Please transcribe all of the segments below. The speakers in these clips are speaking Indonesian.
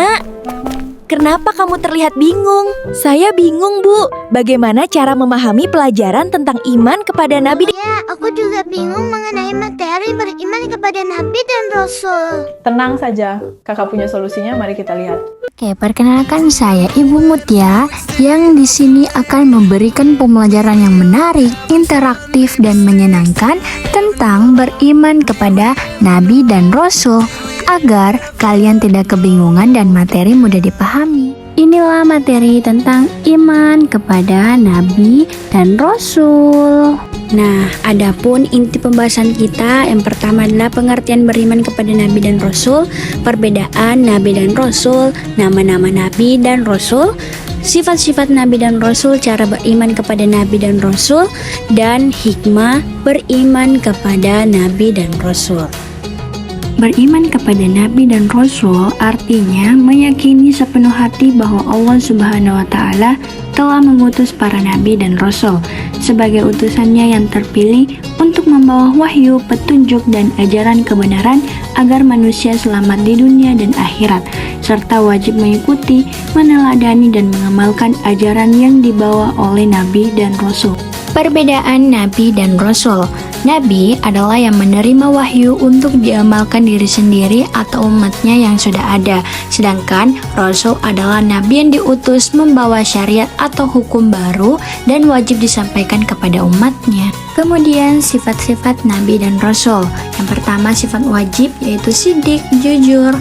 Nak, kenapa kamu terlihat bingung? Saya bingung, Bu. Bagaimana cara memahami pelajaran tentang iman kepada Nabi? Ya, aku juga bingung mengenai materi beriman kepada Nabi dan Rasul. Tenang saja, kakak punya solusinya, mari kita lihat. Oke, perkenalkan saya Ibu Mutia yang di sini akan memberikan pembelajaran yang menarik, interaktif, dan menyenangkan tentang beriman kepada Nabi dan Rasul agar kalian tidak kebingungan dan materi mudah dipahami. Inilah materi tentang iman kepada Nabi dan Rasul. Nah, adapun inti pembahasan kita yang pertama adalah pengertian beriman kepada Nabi dan Rasul, perbedaan Nabi dan Rasul, nama-nama Nabi dan Rasul, sifat-sifat Nabi dan Rasul, cara beriman kepada Nabi dan Rasul, dan hikmah beriman kepada Nabi dan Rasul. Beriman kepada Nabi dan Rasul artinya meyakini sepenuh hati bahwa Allah Subhanahu wa Ta'ala telah mengutus para nabi dan rasul sebagai utusannya yang terpilih untuk membawa wahyu, petunjuk, dan ajaran kebenaran agar manusia selamat di dunia dan akhirat, serta wajib mengikuti, meneladani, dan mengamalkan ajaran yang dibawa oleh nabi dan rasul. Perbedaan Nabi dan Rasul. Nabi adalah yang menerima wahyu untuk diamalkan diri sendiri atau umatnya yang sudah ada. Sedangkan Rasul adalah Nabi yang diutus membawa syariat atau hukum baru dan wajib disampaikan kepada umatnya. Kemudian sifat-sifat Nabi dan Rasul. Yang pertama sifat wajib yaitu sidik, jujur,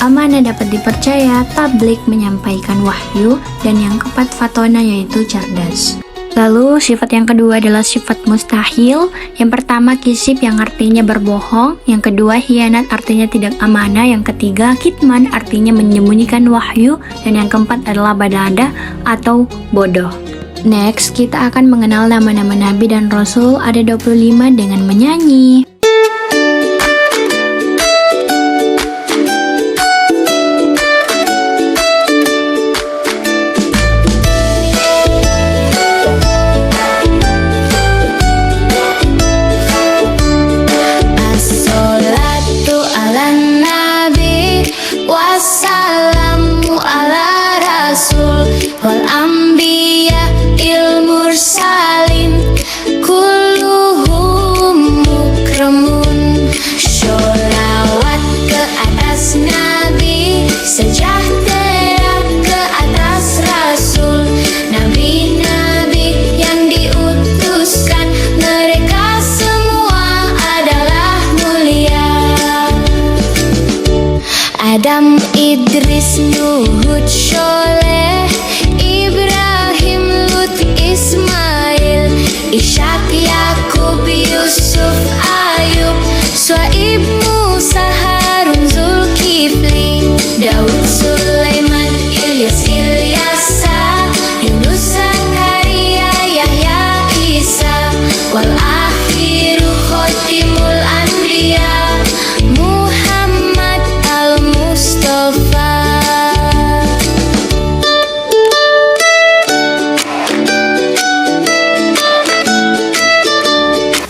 amanah, dapat dipercaya, tabligh, menyampaikan wahyu, dan yang keempat fatona yaitu cerdas. Lalu sifat yang kedua adalah sifat mustahil. Yang pertama kisib yang artinya berbohong, yang kedua hianat artinya tidak amanah, yang ketiga kitman artinya menyembunyikan wahyu, dan yang keempat adalah badada atau bodoh. Next, kita akan mengenal nama-nama Nabi dan Rasul, ada 25 dengan menyanyi. Adam, Idris, Nuh, Hud, Sholeh, Ibrahim, Lut, Ismail, Ishak, Yakub, Yusuf, Ayub, Shuaib, Musa, Harun, Zulkifli, Daud, Sulaiman, Ilyas, Ilyasa, Yunus, Zakaria, Yahya, Isa, wal akhiru khotimul anbiya,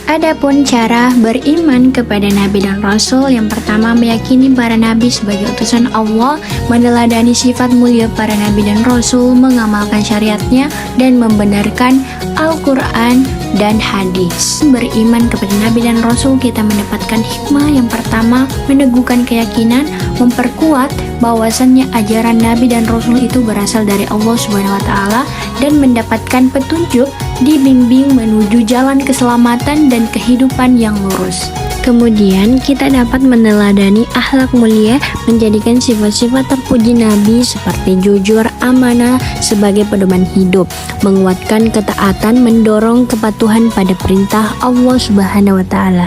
Adapun cara beriman kepada Nabi dan Rasul, yang pertama meyakini para Nabi sebagai utusan Allah, meneladani sifat mulia para Nabi dan Rasul, mengamalkan syariatnya, dan membenarkan Al-Quran dan hadis. Beriman kepada Nabi dan Rasul kita mendapatkan hikmah. Yang pertama, meneguhkan keyakinan, memperkuat bahwasannya ajaran Nabi dan Rasul itu berasal dari Allah Subhanahu wa Ta'ala, dan mendapatkan petunjuk, dibimbing menuju jalan keselamatan dan kehidupan yang lurus. Kemudian kita dapat meneladani akhlak mulia, menjadikan sifat-sifat terpuji Nabi seperti jujur, amanah sebagai pedoman hidup, menguatkan ketaatan, mendorong kepatuhan pada perintah Allah Subhanahu wa Ta'ala.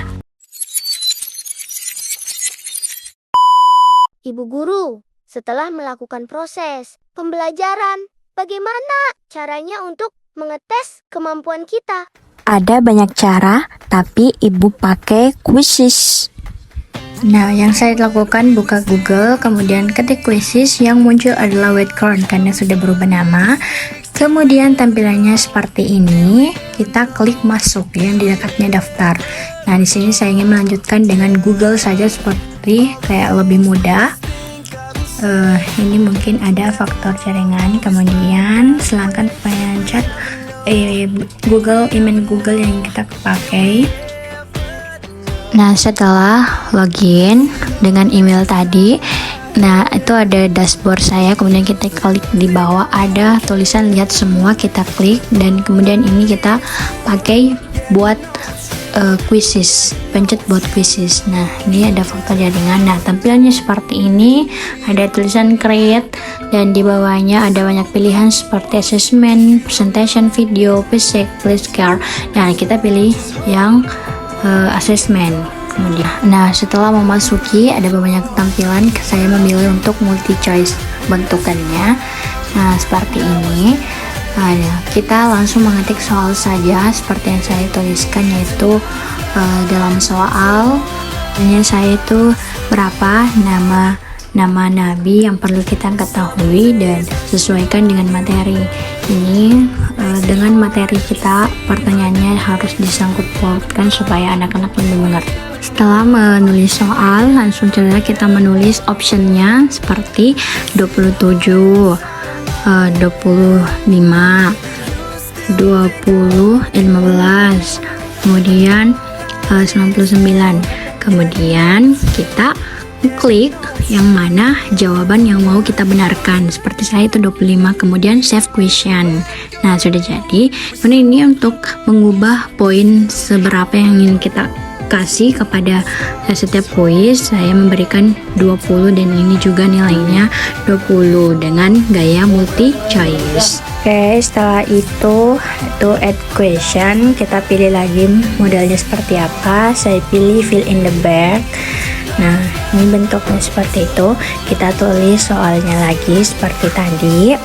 Ibu guru, setelah melakukan proses pembelajaran, bagaimana caranya untuk mengetes kemampuan kita? Ada banyak cara, tapi ibu pakai quizzes. Nah, yang saya lakukan buka Google, kemudian ketik quizzes, yang muncul adalah Wordcard karena sudah berubah nama. Kemudian tampilannya seperti ini, kita klik masuk yang di dekatnya daftar. Nah, di sini saya ingin melanjutkan dengan Google saja seperti kayak lebih mudah. Ini mungkin ada faktor jaringan. Kemudian silahkan pencet email Google yang kita pakai. Nah, setelah login dengan email tadi, nah itu ada dashboard saya. Kemudian kita klik di bawah ada tulisan lihat semua, kita klik dan kemudian ini kita pakai buat quizzes, pencet buat quizzes. Nah, ini ada faktor jaringan. Nah, tampilannya seperti ini, ada tulisan create dan di bawahnya ada banyak pilihan seperti assessment, presentation, video, basic, flashcard. Nah, kita pilih yang assessment. Kemudian, nah setelah memasuki ada banyak tampilan, saya memilih untuk multi choice bentukannya. Nah, seperti ini. Nah, kita langsung mengetik soal saja seperti yang saya tuliskan, yaitu dalam soal saya itu berapa nama nabi yang perlu kita ketahui dan sesuaikan dengan materi ini. Dengan materi kita, pertanyaannya harus disangkut pautkan supaya anak-anak lebih mengerti. Setelah menulis soal, langsung saja kita menulis optionnya seperti 27, 25, 15, kemudian 99. Kemudian kita klik yang mana jawaban yang mau kita benarkan. Seperti saya itu 25, kemudian save question. Nah, sudah jadi. Kemudian ini untuk mengubah poin seberapa yang ingin kita kasih kepada setiap kuis, saya memberikan 20 dan ini juga nilainya 20 dengan gaya multi choice. Oke, setelah itu add question, kita pilih lagi modelnya seperti apa. Saya pilih fill in the blank. Nah, ini bentuknya seperti itu. Kita tulis soalnya lagi seperti tadi.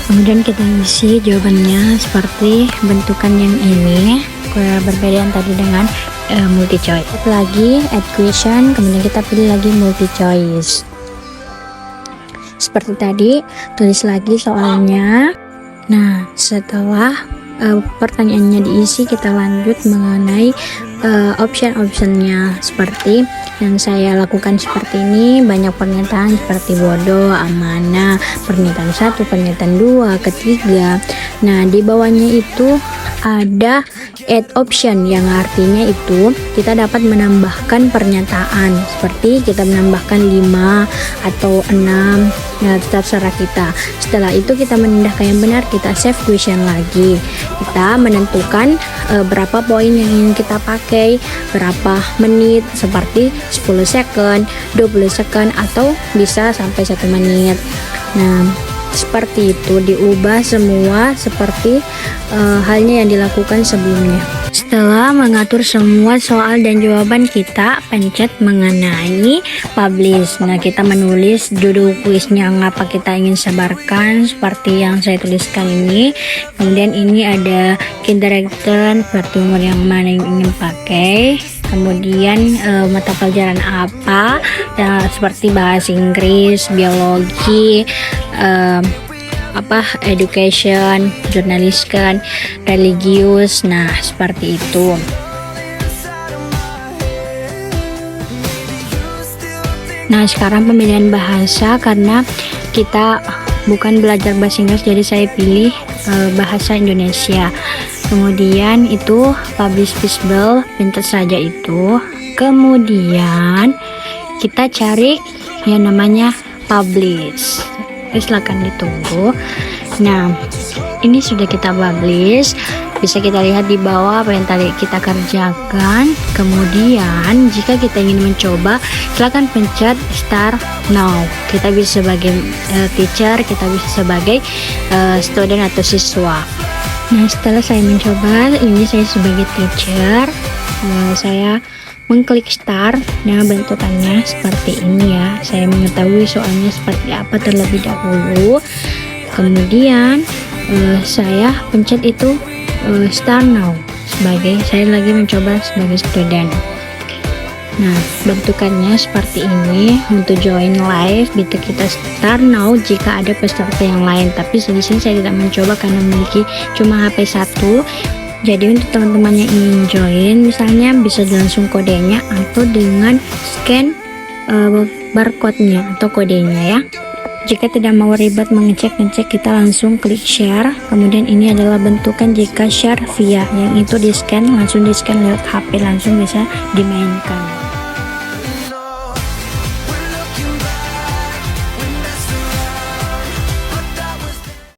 Kemudian kita isi jawabannya seperti bentukan yang ini, berbeda yang tadi dengan multi choice. Lagi add question, kemudian kita pilih lagi multi choice. Seperti tadi, tulis lagi soalnya. Nah, setelah pertanyaannya diisi, kita lanjut mengenai option-optionnya. Seperti yang saya lakukan seperti ini, banyak pernyataan seperti bodoh, amanah, pernyataan 1, pernyataan 2, ketiga. Nah, di bawahnya itu ada add option yang artinya itu kita dapat menambahkan pernyataan, seperti kita menambahkan 5 atau 6. Nah, terserah kita. Setelah itu kita menindahkan yang benar, kita save question lagi. Kita menentukan berapa poin yang ingin kita pakai, berapa menit, seperti 10 second, 20 second, atau bisa sampai 1 menit. Nah, seperti itu, diubah semua seperti halnya yang dilakukan sebelumnya. Setelah mengatur semua soal dan jawaban, kita pencet mengenai publish. Nah, kita menulis judul kuisnya apa kita ingin sebarkan seperti yang saya tuliskan ini. Kemudian ini ada kindergarten seperti umur yang mana yang ingin pakai. Kemudian mata pelajaran apa, seperti bahasa Inggris, biologi, education, jurnalistik, religius. Nah, seperti itu. Nah, sekarang pemilihan bahasa, karena kita bukan belajar bahasa Inggris, jadi saya pilih bahasa Indonesia. Kemudian itu publish visible, pencet saja itu. Kemudian kita cari yang namanya publish. Silakan ditunggu. Nah, ini sudah kita publish. Bisa kita lihat di bawah apa yang tadi kita kerjakan. Kemudian jika kita ingin mencoba, silakan pencet start now. Kita bisa sebagai teacher, kita bisa sebagai student atau siswa. Nah, setelah saya mencoba, ini saya sebagai teacher, saya mengklik start. Nah, bentukannya seperti ini ya. Saya mengetahui soalnya seperti apa terlebih dahulu. Kemudian saya pencet itu start now, sebagai saya lagi mencoba sebagai student. Nah, bentukannya seperti ini. Untuk join live, gitu kita start now jika ada peserta yang lain. Tapi di sini saya tidak mencoba karena memiliki cuma HP 1. Jadi untuk teman-teman yang ingin join, misalnya bisa langsung kodenya atau dengan scan barcode-nya atau kodenya ya. Jika tidak mau ribet mengecek-ngecek, kita langsung klik share. Kemudian ini adalah bentukan jika share via, yang itu di scan, langsung di scan lewat HP, langsung bisa dimainkan.